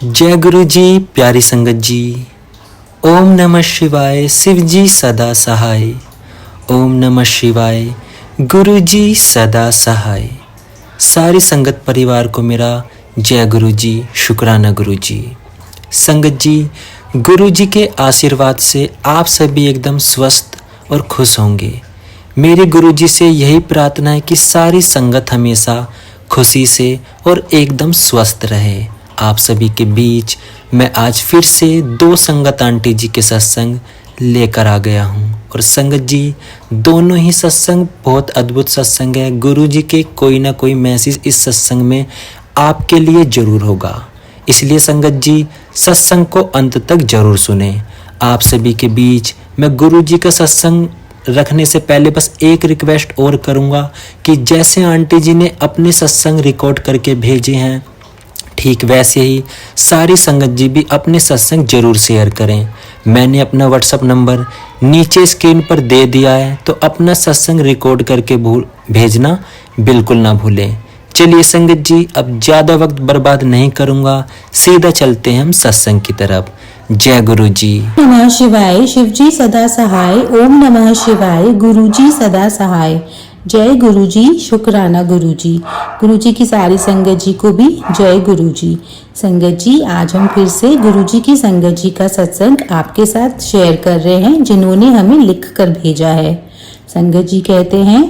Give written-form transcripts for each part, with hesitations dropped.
जय गुरु जी। प्यारी संगत जी, ओम नमः शिवाय। शिव जी सदा सहाय। ओम नमः शिवाय। गुरु जी सदा सहाय। सारी संगत परिवार को मेरा जय गुरु जी, शुक्राना गुरु जी। संगत जी, गुरु जी के आशीर्वाद से आप सभी एकदम स्वस्थ और खुश होंगे। मेरे गुरु जी से यही प्रार्थना है कि सारी संगत हमेशा खुशी से और एकदम स्वस्थ रहे। आप सभी के बीच मैं आज फिर से 2 संगत आंटी जी के सत्संग लेकर आ गया हूँ। और संगत जी, दोनों ही सत्संग बहुत अद्भुत सत्संग है। गुरु जी के कोई ना कोई मैसेज इस सत्संग में आपके लिए जरूर होगा। इसलिए संगत जी, सत्संग को अंत तक जरूर सुने। आप सभी के बीच मैं गुरु जी का सत्संग रखने से पहले बस एक रिक्वेस्ट और करूँगा कि जैसे आंटी जी ने अपने सत्संग रिकॉर्ड करके भेजे हैं, ठीक वैसे ही सारी संगत जी भी अपने सत्संग जरूर शेयर करें। मैंने अपना व्हाट्सएप नंबर नीचे स्क्रीन पर दे दिया है, तो अपना सत्संग रिकॉर्ड करके भेजना बिल्कुल ना भूलें। चलिए संगत जी, अब ज़्यादा वक्त बर्बाद नहीं करूँगा, सीधा चलते हैं हम सत्संग की तरफ। जय गुरु जी। नमः शिवाय। शिव जी सदा सहाय। ओम नमः शिवाय। गुरु जी सदा सहाय। जय गुरु जी, शुक्राना गुरु जी। गुरु जी की सारी संगत जी को भी जय गुरु जी। संगत जी, आज हम फिर से गुरु जी की संगत जी का सत्संग आपके साथ शेयर कर रहे हैं, जिन्होंने हमें लिख कर भेजा है। संगत जी कहते हैं,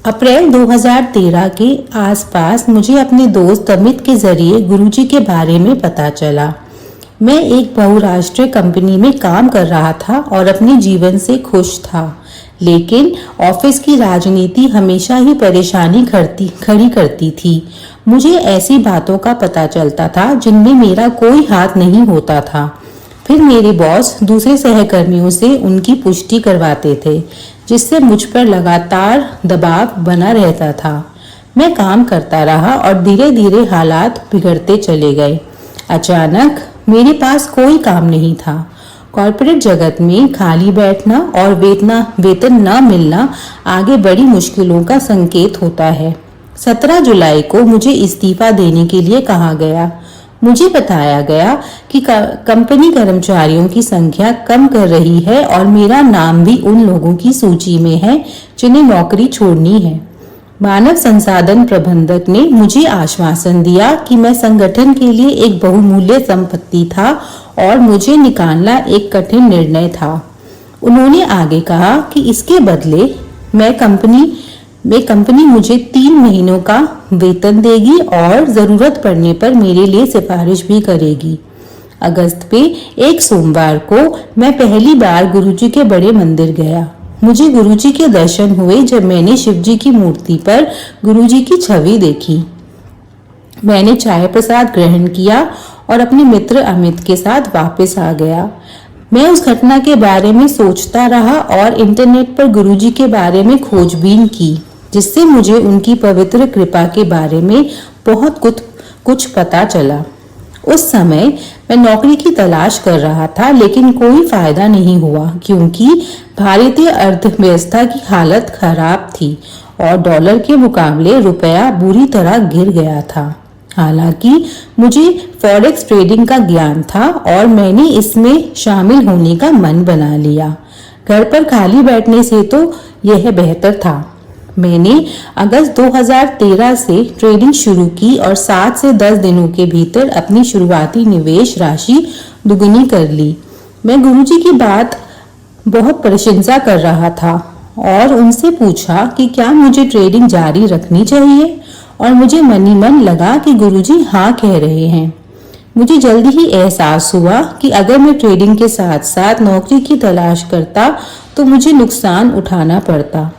अप्रैल 2013 के आसपास मुझे अपने दोस्त अमित के जरिए गुरु जी के बारे में पता चला। मैं एक बहुराष्ट्रीय कंपनी में काम कर रहा था और अपने जीवन से खुश था, लेकिन ऑफिस की राजनीति हमेशा ही परेशानी खड़ी करती थी। मुझे ऐसी बातों का पता चलता था जिनमें मेरा कोई हाथ नहीं होता था। फिर मेरे बॉस दूसरे सहकर्मियों से उनकी पुष्टि करवाते थे, जिससे मुझ पर लगातार दबाव बना रहता था। मैं काम करता रहा और धीरे धीरे हालात बिगड़ते चले गए। अचानक मेरे पास कोई काम नहीं था। कॉर्पोरेट जगत में खाली बैठना और वेतन न मिलना आगे बड़ी मुश्किलों का संकेत होता है। 17 जुलाई को मुझे इस्तीफा देने के लिए कहा गया। मुझे बताया गया कि कंपनी कर्मचारियों की संख्या कम कर रही है और मेरा नाम भी उन लोगों की सूची में है जिन्हें नौकरी छोड़नी है। मानव संसाधन प्रबंधक ने मुझे आश्वासन दिया कि मैं संगठन के लिए एक बहुमूल्य संपत्ति था और मुझे निकालना एक कठिन निर्णय था। उन्होंने आगे कहा कि इसके बदले कंपनी मुझे 3 महीनों का वेतन देगी और जरूरत पड़ने पर मेरे लिए सिफारिश भी करेगी। अगस्त पे एक सोमवार को मैं पहली बार गुरुजी के बड़े मंदिर गया। मुझे गुरुजी के दर्शन हुए जब मैंने शिवजी की मूर्ति पर गुरुजी की छवि देखी। मैंने चाय प्रसाद ग्रहण किया और अपने मित्र अमित के साथ वापस आ गया। मैं उस घटना के बारे में सोचता रहा और इंटरनेट पर गुरुजी के बारे में खोजबीन की, जिससे मुझे उनकी पवित्र कृपा के बारे में बहुत कुछ पता चला। उस समय मैं नौकरी की तलाश कर रहा था, लेकिन कोई फायदा नहीं हुआ क्योंकि भारतीय अर्थव्यवस्था की हालत खराब थी और डॉलर के मुकाबले रुपया बुरी तरह गिर गया था। हालांकि मुझे फॉरेक्स ट्रेडिंग का ज्ञान था और मैंने इसमें शामिल होने का मन बना लिया। घर पर खाली बैठने से तो यह बेहतर था। मैंने अगस्त 2013 से ट्रेडिंग शुरू की और 7 से 10 दिनों के भीतर अपनी शुरुआती निवेश राशि दुगनी कर ली। मैं गुरुजी की बात बहुत प्रशंसा कर रहा था और उनसे पूछा कि क्या मुझे ट्रेडिंग जारी रखनी चाहिए, और मुझे मन ही मन लगा कि गुरुजी हाँ कह रहे हैं। मुझे जल्दी ही एहसास हुआ कि अगर मैं ट्रेडिंग के साथ साथ नौकरी की तलाश करता तो मुझे नुकसान उठाना पड़ता।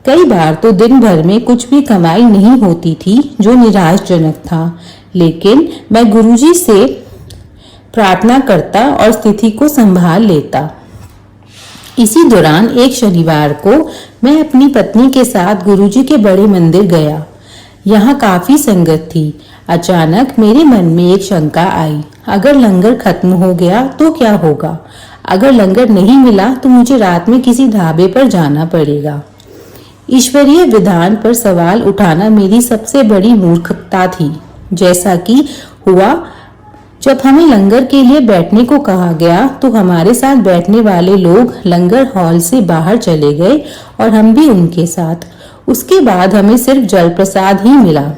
कई बार तो दिन भर में कुछ भी कमाई नहीं होती थी, जो निराशजनक था, लेकिन मैं गुरुजी से प्रार्थना करता और स्थिति को संभाल लेता। इसी दौरान एक शनिवार को मैं अपनी पत्नी के साथ गुरुजी के बड़े मंदिर गया। यहाँ काफी संगत थी। अचानक मेरे मन में एक शंका आई, अगर लंगर खत्म हो गया तो क्या होगा? अगर लंगर नहीं मिला तो मुझे रात में किसी ढाबे पर जाना पड़ेगा। ईश्वरीय विधान पर सवाल उठाना मेरी सबसे बड़ी मूर्खता थी। जैसा कि हुआ जब हमें लंगर के लिए बैठने को कहा गया तो हमारे साथ बैठने वाले लोग लंगर हॉल से बाहर चले गए और हम भी उनके साथ। उसके बाद हमें सिर्फ जल प्रसाद ही मिला।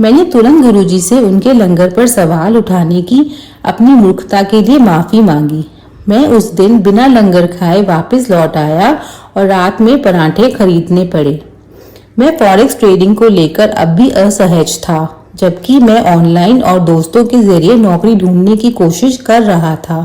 मैंने तुरंत गुरुजी से उनके लंगर पर सवाल उठाने की अपनी मूर्खता के लिए माफी मांगी। मैं उस दिन बिना लंगर खाए वापस लौट आया और रात में पराठे खरीदने पड़े। मैं फॉरेक्स ट्रेडिंग को लेकर अब भी असहज था, जबकि मैं ऑनलाइन और दोस्तों के जरिए नौकरी ढूंढने की कोशिश कर रहा था,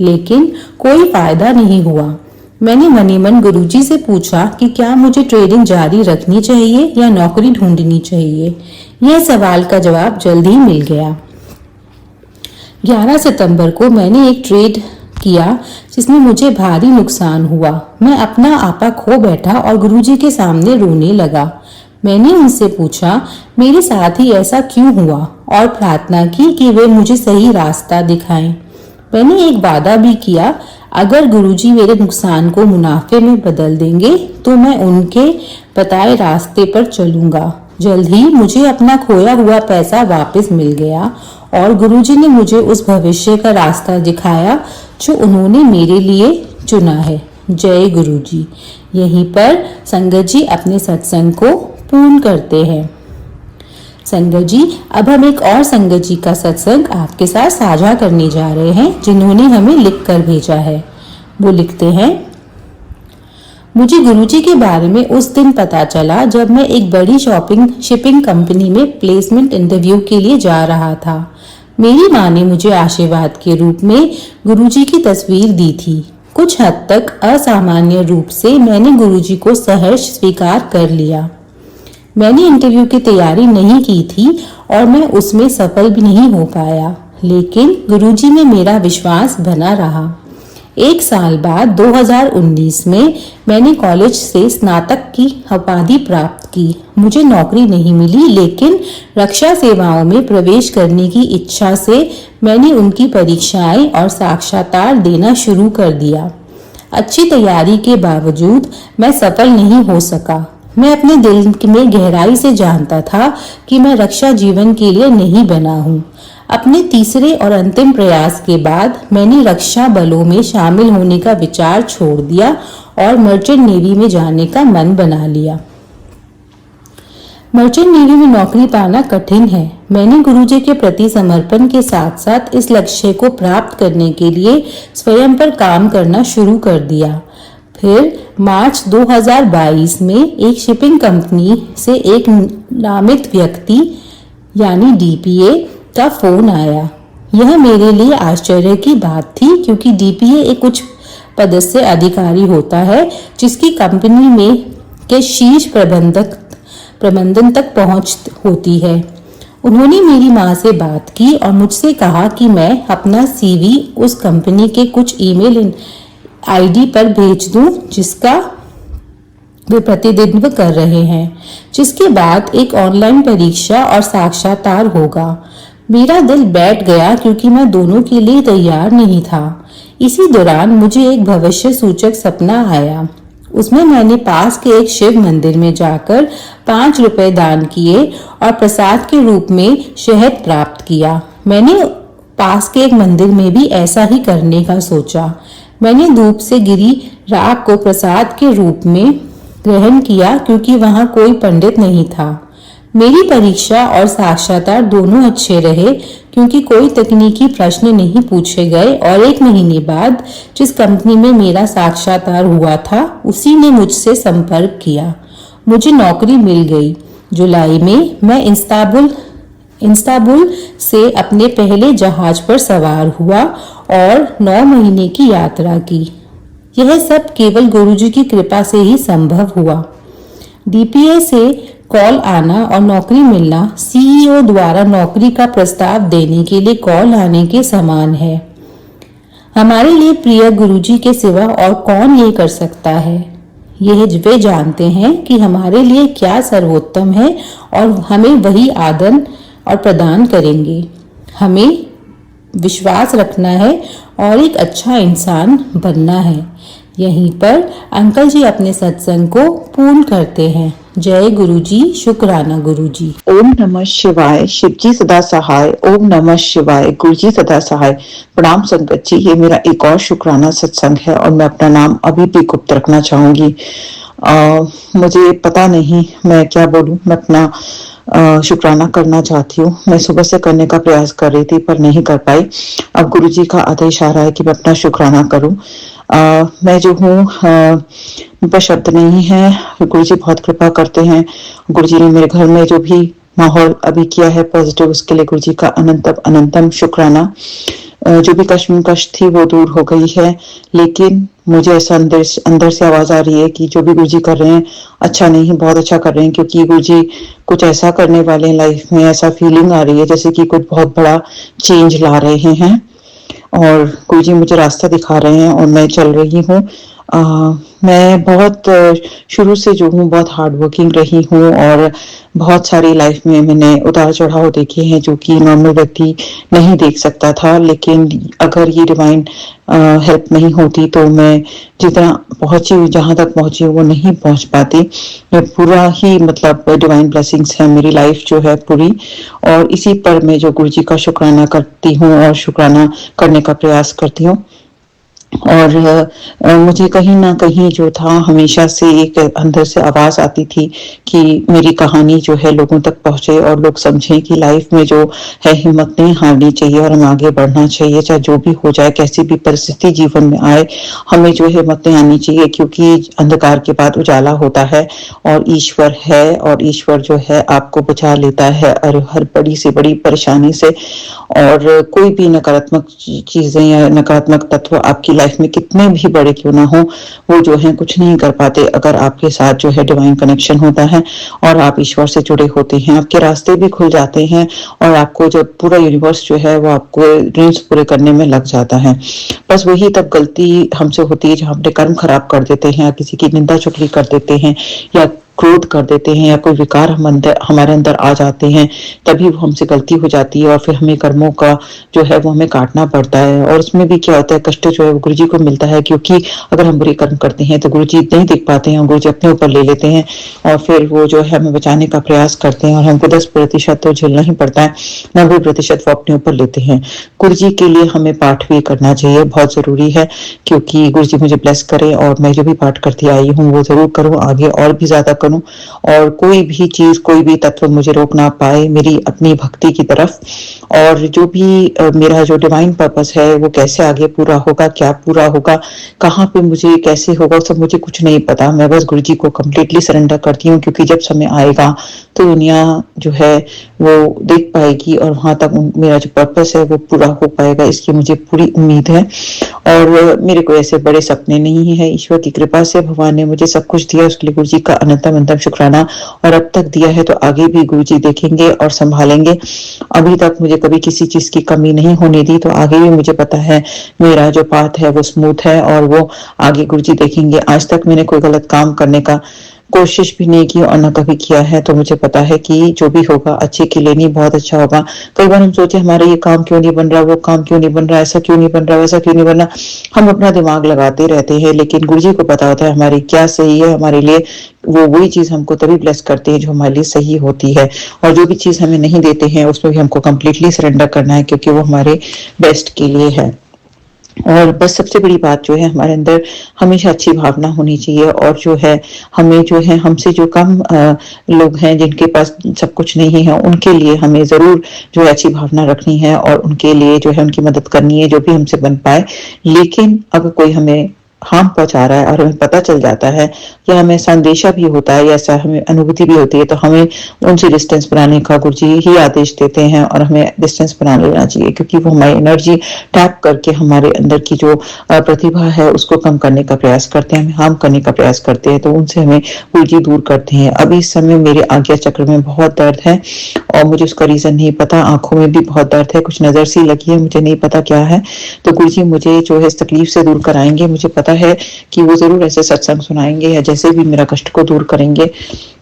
लेकिन कोई फायदा नहीं हुआ। मैंने मनी मन गुरुजी से पूछा कि क्या मुझे ट्रेडिंग जारी रखनी चाहिए या नौकरी ढूंढनी चाहिए। यह सवाल का जवाब जल्द ही मिल गया। 11 सितंबर को मैंने एक ट्रेड किया जिसमें मुझे भारी नुकसान हुआ। मैं अपना आपा खो बैठा और गुरुजी के सामने रोने लगा। मैंने उनसे पूछा मेरे साथ ही ऐसा क्यों हुआ और प्रार्थना की कि वे मुझे सही रास्ता दिखाएं। मैंने एक वादा भी किया, अगर गुरुजी मेरे नुकसान को मुनाफे में बदल देंगे तो मैं उनके बताए रास्ते पर चलूंगा। जल्द ही मुझे अपना खोया हुआ पैसा वापस मिल गया और गुरुजी ने मुझे उस भविष्य का रास्ता दिखाया जो उन्होंने मेरे लिए चुना है। जय गुरुजी। यहीं पर संगत जी अपने सत्संग को पूर्ण करते हैं। संगत जी, अब हम एक और संगत जी का सत्संग आपके साथ साझा करने जा रहे हैं, जिन्होंने हमें लिख कर भेजा है। वो लिखते हैं, मुझे गुरुजी के बारे में उस दिन पता चला जब मैं एक बड़ी शिपिंग कंपनी में प्लेसमेंट इंटरव्यू के लिए जा रहा था। मेरी माँ ने मुझे आशीर्वाद के रूप में गुरुजी की तस्वीर दी थी। कुछ हद तक असामान्य रूप से मैंने गुरुजी को सहर्ष स्वीकार कर लिया। मैंने इंटरव्यू की तैयारी नहीं की थी और मैं उसमें सफल भी नहीं हो पाया, लेकिन गुरुजी में मेरा विश्वास बना रहा। एक साल बाद 2019 में मैंने कॉलेज से स्नातक की उपाधि प्राप्त की। मुझे नौकरी नहीं मिली, लेकिन रक्षा सेवाओं में प्रवेश करने की इच्छा से मैंने उनकी परीक्षाएं और साक्षात्कार देना शुरू कर दिया। अच्छी तैयारी के बावजूद मैं सफल नहीं हो सका। मैं अपने दिल में गहराई से जानता था कि मैं रक्षा जीवन के लिए नहीं बना हूँ। अपने तीसरे और अंतिम प्रयास के बाद मैंने रक्षा बलों में शामिल होने का विचार छोड़ दिया और मर्चेंट नेवी में जाने का मन बना लिया। मर्चेंट नेवी में नौकरी पाना कठिन है। मैंने गुरुजी के प्रति समर्पण के साथ साथ इस लक्ष्य को प्राप्त करने के लिए स्वयं पर काम करना शुरू कर दिया। फिर मार्च 2022 में एक शिपिंग कंपनी से एक नामित व्यक्ति यानी डीपीए का फोन आया। यह मेरे लिए आश्चर्य की बात थी, क्योंकि डीपीए एक उच्च पदस्थ अधिकारी होता है जिसकी कंपनी में के शीर्ष प्रबंधन तक पहुंच होती है। उन्होंने मेरी माँ से बात की और मुझसे कहा कि मैं अपना सीवी उस कंपनी के कुछ ईमेल आईडी पर भेज दूं जिसका वे प्रतिनिधित्व कर रहे हैं, जिसके बाद एक ऑनलाइन परीक्षा और साक्षात्कार होगा। मेरा दिल बैठ गया क्योंकि मैं दोनों के लिए तैयार नहीं था। इसी दौरान मुझे एक भविष्य सूचक सपना आया। उसमें मैंने पास के एक शिव मंदिर में जाकर 5 रुपए दान किए और प्रसाद के रूप में शहद प्राप्त किया। मैंने पास के एक मंदिर में भी ऐसा ही करने का सोचा। मैंने धूप से गिरी राख को प्रसाद के रूप में ग्रहण किया, क्योंकि वहां कोई पंडित नहीं था। मेरी परीक्षा और साक्षात्कार दोनों अच्छे रहे, क्योंकि कोई तकनीकी प्रश्न नहीं पूछे गए और 1 महीने बाद जिस कंपनी में मेरा साक्षात्कार हुआ था उसी ने मुझसे संपर्क किया। मुझे नौकरी मिल गई। जुलाई में मैं इस्तांबुल से अपने पहले जहाज पर सवार हुआ और 9 महीने की यात्रा की। यह सब केवल गुरुजी की कृपा से ही संभव हुआ। डीपीए से कॉल आना और नौकरी मिलना सीईओ द्वारा नौकरी का प्रस्ताव देने के लिए कॉल आने के समान है। हमारे लिए प्रिय गुरुजी के सिवा और कौन ये कर सकता है। यह वे जानते हैं कि हमारे लिए क्या सर्वोत्तम है और हमें वही आदर और प्रदान करेंगे। हमें विश्वास रखना है और एक अच्छा इंसान बनना है। यहीं पर अंकल जी अपने सत्संग को पूर्ण करते हैं। जय गुरु जी, शुक्राना गुरु जी। ओम नमः शिवाय, शिव जी सदा सहाय। ओम नमः शिवाय, गुरु जी सदा सहाय। प्रणाम संगत जी, ये मेरा एक और शुक्राना सत्संग है और मैं अपना नाम अभी भी गुप्त रखना चाहूंगी। मुझे पता नहीं मैं क्या बोलूं। मैं अपना शुक्राना करना चाहती हूँ। मैं सुबह से करने का प्रयास कर रही थी पर नहीं कर पाई। अब गुरु जी का आदेश आ रहा है कि मैं अपना शुक्राना करूं। मैं जो हूँ मेरे पास शब्द नहीं है। गुरु जी बहुत कृपा करते हैं। गुरु जी ने मेरे घर में जो भी माहौल अभी किया है पॉजिटिव, उसके लिए गुरु जी का अनंतम अनंतम शुक्राना। जो भी कश्मकश थी वो दूर हो गई है, लेकिन मुझे ऐसा अंदर से आवाज आ रही है कि जो भी गुरुजी कर रहे हैं अच्छा नहीं, बहुत अच्छा कर रहे हैं, क्योंकि गुरुजी कुछ ऐसा करने वाले हैं लाइफ में। ऐसा फीलिंग आ रही है जैसे कि कुछ बहुत बड़ा चेंज ला रहे हैं और गुरुजी मुझे रास्ता दिखा रहे हैं और मैं चल रही हूँ। मैं बहुत शुरू से जो हूँ बहुत हार्ड वर्किंग रही हूँ और बहुत सारी लाइफ में मैंने उतार चढ़ाव देखे हैं जो कि नॉर्मल व्यक्ति नहीं देख सकता था। लेकिन अगर ये डिवाइन हेल्प नहीं होती तो मैं जितना पहुंची हूँ, जहां तक पहुंची हूँ, वो नहीं पहुंच पाती। मैं पूरा ही मतलब डिवाइन ब्लेसिंग्स है मेरी लाइफ जो है पूरी, और इसी पर मैं जो गुरु जी का शुक्राना करती हूँ और शुक्राना करने का प्रयास करती हूँ। और मुझे कहीं ना कहीं जो था हमेशा से एक अंदर से आवाज आती थी कि मेरी कहानी जो है लोगों तक पहुंचे और लोग समझें कि लाइफ में जो है हिम्मत नहीं हारनी चाहिए और हमें आगे बढ़ना चाहिए, चाहे जो भी हो जाए, कैसी भी परिस्थिति जीवन में आए, हमें जो हिम्मत नहीं आनी चाहिए, क्योंकि अंधकार के बाद उजाला होता है और ईश्वर है और ईश्वर जो है आपको बचा लेता है हर बड़ी से बड़ी परेशानी से। और कोई भी नकारात्मक चीजें या नकारात्मक तत्व आपकी लाइफ में कितने भी बड़े क्यों ना हो, वो जो है कुछ नहीं कर पाते अगर आपके साथ जो है डिवाइन कनेक्शन होता है और आप ईश्वर से जुड़े होते हैं। आपके रास्ते भी खुल जाते हैं और आपको जब पूरा यूनिवर्स जो है वो आपको ड्रीम्स पूरे करने में लग जाता है। बस वही तब गलती हमसे होती है जब अपने कर्म खराब कर देते हैं या किसी की निंदा चुगली कर देते हैं या क्रोध कर देते हैं या कोई विकार हमारे अंदर आ जाते हैं, तभी वो हमसे गलती हो जाती है और फिर हमें कर्मों का जो है वो हमें काटना पड़ता है। और उसमें भी क्या होता है, कष्ट जो है वो गुरुजी को मिलता है, क्योंकि अगर हम बुरे कर्म करते हैं तो गुरुजी नहीं देख पाते हैं और गुरुजी अपने ऊपर ले लेते हैं और फिर वो जो है हमें बचाने का प्रयास करते हैं और हमको 10% तो झेलना ही पड़ता है, 90% वो अपने ऊपर लेते हैं। गुरुजी के लिए हमें पाठ भी करना चाहिए, बहुत जरूरी है, क्योंकि गुरुजी मुझे ब्लेस करे और मैं जो भी पाठ करती आई हूँ वो जरूर करूँ, आगे और भी ज्यादा करूँ और कोई भी चीज कोई भी तत्व मुझे रोक ना पाए मेरी अपनी भक्ति की तरफ। और जो भी मेरा जो डिवाइन पर्पस है वो कैसे आगे पूरा होगा, क्या पूरा होगा, कहाँ पे मुझे कैसे होगा, सब मुझे कुछ नहीं पता। मैं बस गुरुजी को कंप्लीटली सरेंडर करती हूँ, क्योंकि जब समय आएगा तो दुनिया जो है वो देख पाएगी और वहां तक मेरा जो पर्पस है वो पूरा हो पाएगा, इसकी मुझे पूरी उम्मीद है। और मेरे को ऐसे बड़े सपने नहीं है, ईश्वर की कृपा से भगवान ने मुझे सब कुछ दिया, उसके लिए गुरुजी का अनंतम अनंतम शुक्राना। और अब तक दिया है तो आगे भी गुरुजी देखेंगे और संभालेंगे। अभी तक मुझे कभी किसी चीज की कमी नहीं होने दी, तो आगे भी मुझे पता है मेरा जो पाथ है वो स्मूथ है और वो आगे गुरुजी देखेंगे। आज तक मैंने कोई गलत काम करने का कोशिश भी नहीं की और न कभी किया है, तो मुझे पता है कि जो भी होगा अच्छे के लिए नहीं, बहुत अच्छा होगा। कई बार हम सोचे हमारा ये काम क्यों नहीं बन रहा, वो काम क्यों नहीं बन रहा, ऐसा क्यों नहीं बन रहा, वैसा क्यों नहीं बन रहा, हम अपना दिमाग लगाते रहते हैं, लेकिन गुरुजी को पता होता है हमारी क्या सही है हमारे लिए। वो वही चीज हमको तभी ब्लेस करते हैं जो हमारे लिए सही होती है, और जो भी चीज हमें नहीं देते हैं उसमें भी हमको कंप्लीटली सरेंडर करना है, क्योंकि वो हमारे बेस्ट के लिए है। और बस सबसे बड़ी बात जो है हमारे अंदर हमेशा अच्छी भावना होनी चाहिए, और जो है हमें जो है हमसे जो कम लोग हैं जिनके पास सब कुछ नहीं है, उनके लिए हमें जरूर जो है अच्छी भावना रखनी है और उनके लिए जो है उनकी मदद करनी है जो भी हमसे बन पाए। लेकिन अगर कोई हमें हार्म पहुंचा रहा है और हमें पता चल जाता है या हमें संदेशा भी होता है या ऐसा हमें अनुभूति भी होती है, तो हमें उनसे डिस्टेंस बनाने का गुरुजी ही आदेश देते हैं और हमें डिस्टेंस बना लेना चाहिए, क्योंकि वो हमारी एनर्जी टैप करके हमारे अंदर की जो प्रतिभा है उसको कम करने का प्रयास करते हैं, हमें हार्म करने का प्रयास करते हैं, तो उनसे हमें गुरुजी दूर करते हैं। अभी इस समय मेरे आज्ञा चक्र में बहुत दर्द है और मुझे उसका रीजन नहीं पता, आंखों में भी बहुत दर्द है, कुछ नजर सी लगी है, मुझे नहीं पता क्या है, तो गुरुजी मुझे जो है इस तकलीफ से दूर कराएंगे। मुझे पता पता है कि वो ज़रूर ऐसे सत्संग सुनाएँगे या जैसे भी मेरा कष्ट को दूर करेंगे।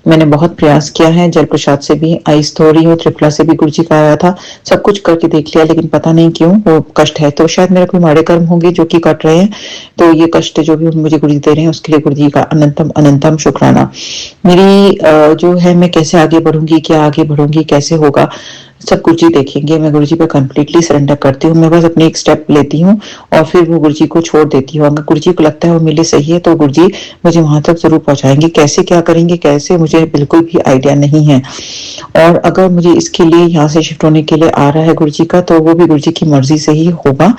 मैंने बहुत प्रयास किया है, जल प्रसाद से भी आई तो रही हूँ, त्रिफला से भी गुरुजी का आया था, सब कुछ करके देख लिया लेकिन पता नहीं क्यों वो कष्ट है। तो शायद मेरे कोई माड़े कर्म होंगे जो कि कट रहे हैं, तो ये कष्ट जो भी मुझे गुरुजी दे रहे हैं उसके लिए गुरुजी का अनंतम अनंतम शुक्राना। मेरी जो है मैं कैसे आगे बढ़ूंगी, क्या आगे बढ़ूंगी, कैसे होगा, सब गुरुजी देखेंगे। मैं गुरुजी पे कंप्लीटली सरेंडर करती हूँ। मैं बस अपनी एक स्टेप लेती हूँ और फिर वो गुरुजी को छोड़ देती हूँ। अगर गुरुजी को लगता है वो मेरे लिए सही है तो गुरुजी मुझे वहां तक जरूर पहुंचाएंगे। कैसे क्या करेंगे, कैसे, मुझे बिल्कुल भी आइडिया नहीं है। और अगर मुझे इसके लिए यहाँ से शिफ्ट होने के लिए आ रहा है गुरुजी का, तो वो भी गुरुजी की मर्जी से ही होगा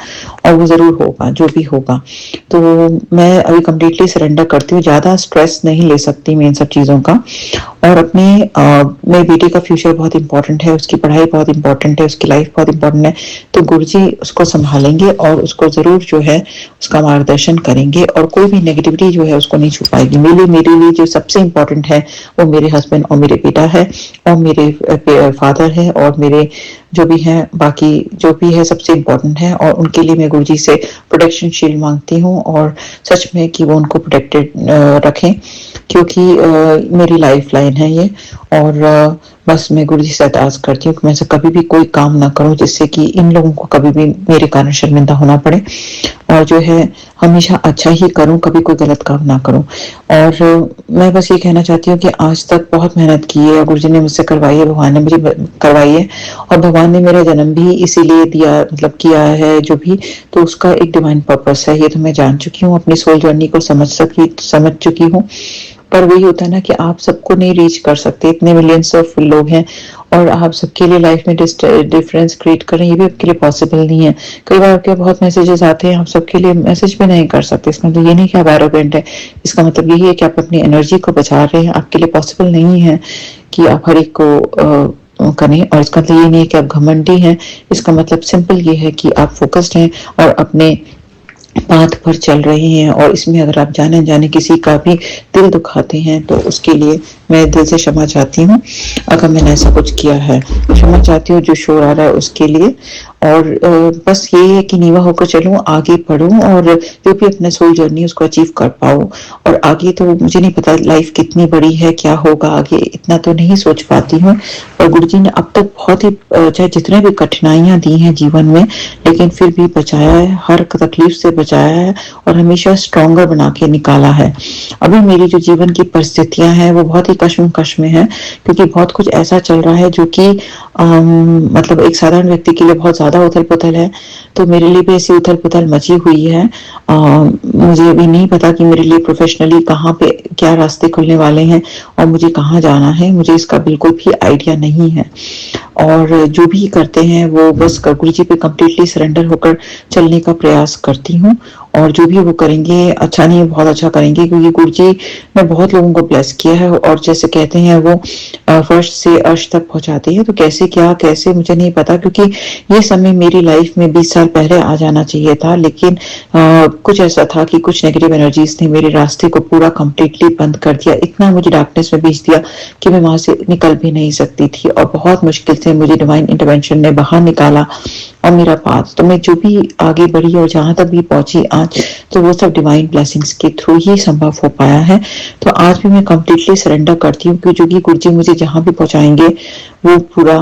और वो जरूर होगा जो भी होगा। तो मैं अभी कंप्लीटली सरेंडर करती हूँ, ज्यादा स्ट्रेस नहीं ले सकती मैं इन सब चीजों का। और अपने मेरे बेटे का फ्यूचर बहुत इंपॉर्टेंट है, उसकी पढ़ाई बहुत इंपॉर्टेंट है, उसकी लाइफ बहुत इंपॉर्टेंट है। तो गुरुजी उसको संभालेंगे और उसको जरूर जो है उसका मार्गदर्शन करेंगे और कोई भी नेगेटिविटी जो है उसको नहीं छुपाएगी। मेरे लिए जो सबसे इंपॉर्टेंट है वो मेरे हस्बैंड और मेरे बेटा है और मेरे फादर है और मेरे जो भी है, बाकी जो भी है सबसे इम्पोर्टेंट है। और उनके लिए मैं गुरुजी से प्रोटेक्शन शील्ड मांगती हूँ और सच में कि वो उनको प्रोटेक्टेड रखें, क्योंकि मेरी लाइफ लाइन है ये। और बस मैं गुरुजी से अरदास करती हूँ कि मैं से कभी भी कोई काम ना करूँ जिससे कि इन लोगों को कभी भी मेरे कारण शर्मिंदा होना पड़े, और जो है हमेशा अच्छा ही करूं, कभी कोई गलत काम ना करूं। और मैं बस ये कहना चाहती हूँ कि आज तक बहुत मेहनत की है, गुरुजी ने मुझसे करवाई है, भगवान ने मुझे करवाई है और भगवान ने मेरा जन्म भी इसीलिए दिया, मतलब किया है जो भी, तो उसका एक डिवाइन पर्पस है। ये तो मैं जान चुकी हूँ, अपनी सोल जर्नी को समझ चुकी हूँ। पर वही होता है ना कि आप सबको नहीं रीच कर सकते, इतने मिलियंस ऑफ लोग हैं और आप सबके लिए लाइफ में डिफरेंस क्रिएट करें, ये भी आपके लिए पॉसिबल नहीं है। कई बार आपके बहुत मैसेजेस आते हैं, आप सबके लिए मैसेज भी नहीं कर सकते। इसका मतलब ये नहीं कि आप एरोगेंट है, इसका मतलब यही है कि आप अपनी एनर्जी को बचा रहे हैं। आपके लिए पॉसिबल नहीं है कि आप हर एक को करें, और इसका मतलब ये नहीं है कि आप घमंडी हैं। इसका मतलब सिंपल ये है कि आप फोकस्ड हैं और अपने पाथ पर चल रहे हैं। और इसमें अगर आप जाने किसी का भी दिल दुखाते हैं तो उसके लिए मैं दिल से क्षमा चाहती हूँ, अगर मैंने ऐसा कुछ किया है क्षमा चाहती हूँ, जो शोर आ रहा है उसके लिए। और बस ये है कि नीवा होकर चलूं, आगे बढ़ूं और जो भी अपना सोल जर्नी उसको अचीव कर पाऊं। और आगे तो मुझे नहीं पता लाइफ कितनी बड़ी है, क्या होगा आगे, इतना तो नहीं सोच पाती हूँ। और गुरुजी ने अब तक बहुत ही चाहे जितने भी कठिनाइयां दी हैं जीवन में, लेकिन फिर भी बचाया है, हर तकलीफ से बचाया है और हमेशा स्ट्रॉन्गर बना के निकाला है। अभी मेरी जो जीवन की परिस्थितियां हैं वो बहुत ही कश्मकश में है, क्योंकि बहुत कुछ ऐसा चल रहा है जो कि मतलब एक साधारण व्यक्ति के लिए बहुत ज्यादा उथल पुथल है। तो मेरे लिए भी ऐसी उथल पुथल मची हुई है। मुझे अभी नहीं पता कि मेरे लिए प्रोफेशनली कहाँ पे क्या रास्ते खुलने वाले हैं और मुझे कहाँ जाना है, मुझे इसका बिल्कुल भी आइडिया नहीं है। और जो भी करते हैं वो बस गुरुजी पे कंप्लीटली सरेंडर होकर चलने का प्रयास करती हूँ। और जो भी वो करेंगे अच्छा नहीं, बहुत अच्छा करेंगे, क्योंकि गुरुजी ने बहुत लोगों को ब्लेस किया है। और जैसे कहते हैं वो फर्श से अर्श तक पहुंचाते हैं, तो कैसे क्या कैसे मुझे नहीं पता, क्योंकि ये समय मेरी लाइफ में 20 साल पहले आ जाना चाहिए था। लेकिन कुछ ऐसा था कि कुछ नेगेटिव एनर्जीज ने मेरे रास्ते को पूरा कंप्लीटली बंद कर दिया, इतना मुझे डार्कनेस में भेज दिया कि मैं वहां से निकल भी नहीं सकती थी। और बहुत मुश्किल से मुझे डिवाइन इंटरवेंशन ने बाहर निकाला और मेरा पाथ, तो मैं जो भी आगे बढ़ी और जहां तक भी पहुंची आज, तो वो सब डिवाइन ब्लेसिंग्स के थ्रू ही संभव हो पाया है। तो आज भी मैं कंप्लीटली सरेंडर करती हूँ, क्योंकि जो कि गुरुजी मुझे जहां भी पहुंचाएंगे वो पूरा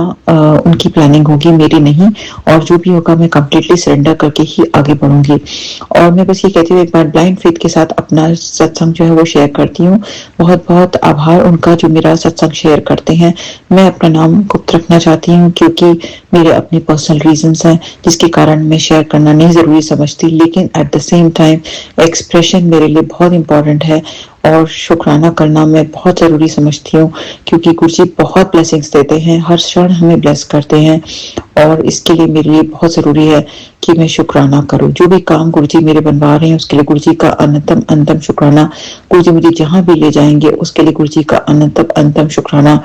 उनकी प्लानिंग होगी, मेरी नहीं। और जो भी होगा मैं कंप्लीटली सरेंडर करके ही आगे बढ़ूंगी। और मैं बस ये कहती हूँ, एक बार ब्लाइंड फेथ के साथ अपना सत्संग जो है वो शेयर करती हूँ। बहुत बहुत आभार उनका जो मेरा सत्संग शेयर करते हैं। मैं अपना नाम गुप्त रखना चाहती हूँ, क्योंकि मेरे अपने पर्सनल रीजंस हैं जिसके कारण मैं शेयर करना नहीं जरूरी समझती, लेकिन at the same time expression मेरे लिए बहुत इंपॉर्टेंट है और शुक्राना करना मैं बहुत जरूरी समझती हूँ, क्योंकि गुरुजी बहुत ब्लेसिंग्स देते हैं, हर क्षण हमें ब्लेस करते हैं। और इसके लिए मेरे लिए बहुत जरूरी है कि मैं शुक्राना करूं। जो भी काम गुरुजी मेरे बनवा रहे हैं उसके लिए गुरुजी का अनंतम अनंतम शुक्राना। गुरुजी मुझे जहां भी ले जाएंगे उसके लिए गुरुजी का अनंतम अनंतम शुक्राना।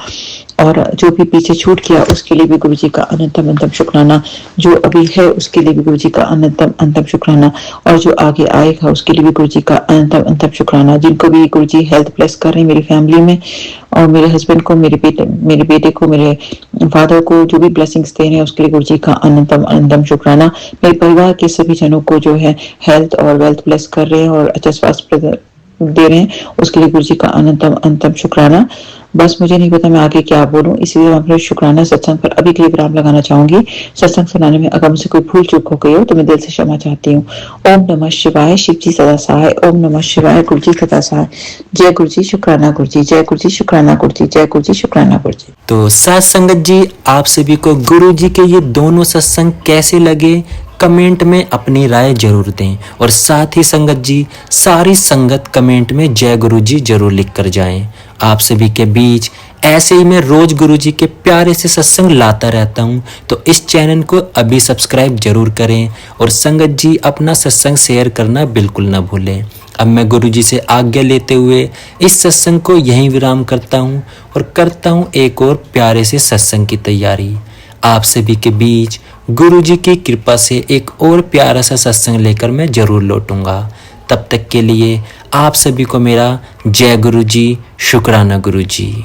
और जो भी पीछे छूट गया उसके लिए भी गुरु जी का अनंतम अनंतम शुक्राना, जो अभी है उसके लिए भी गुरु जी का अनंतम अनंतम शुक्राना, और जो आगे आएगा उसके लिए भी गुरु जी का अनंतम अनंतम शुक्राना। जिनको भी गुरु जी हेल्थ ब्लेस कर रहे हैं मेरी फैमिली में, और मेरे हस्बैंड को, मेरे बेटे को, मेरे फादर को जो भी ब्लेसिंग्स दे रहे हैं उसके लिए गुरु जी का अनंतम अनंतम शुक्राना। मेरे परिवार के सभी जनों को जो है हेल्थ और वेल्थ ब्लेस कर रहे हैं और अच्छा स्वास्थ्य दे रहे हैं उसके लिए गुरु जी का अनंतम अनंतम शुक्राना। बस मुझे नहीं पता मैं आगे क्या बोलूं, इसलिए मैं अपने शुक्राना सत्संग पर अभी के लिए विराम लगाना चाहूंगी। सत्संग सुनाने में अगर मुझसे कोई भूल चूक हो गई हो तो मैं दिल से क्षमा चाहती हूँ। ओम नमः शिवाय, शिव जी सदा सहाय। ओम नमः शिवाय, गुरु जी सदा सहाय। जय गुरु जी, शुक्राना गुरु जी। जय गुरु जी, शुक्राना गुरु जी। जय गुरु जी, शुक्राना गुरु जी। तो साथ संगत जी, आप सभी को गुरु जी के ये दोनों सत्संग कैसे लगे कमेंट में अपनी राय जरूर दें, और साथ ही संगत जी सारी संगत कमेंट में जय गुरु जी जरूर लिख कर जाएं। आप सभी के बीच ऐसे ही मैं रोज गुरु जी के प्यारे से सत्संग लाता रहता हूं, तो इस चैनल को अभी सब्सक्राइब जरूर करें, और संगत जी अपना सत्संग शेयर करना बिल्कुल ना भूलें। अब मैं गुरु जी से आज्ञा लेते हुए इस सत्संग को यहीं विराम करता हूं, और करता हूं एक और प्यारे से सत्संग की तैयारी। आप सभी के बीच गुरु जी की कृपा से एक और प्यारा सा सत्संग लेकर मैं जरूर लौटूंगा। तब तक के लिए आप सभी को मेरा जय गुरु जी, शुक्राना गुरु जी।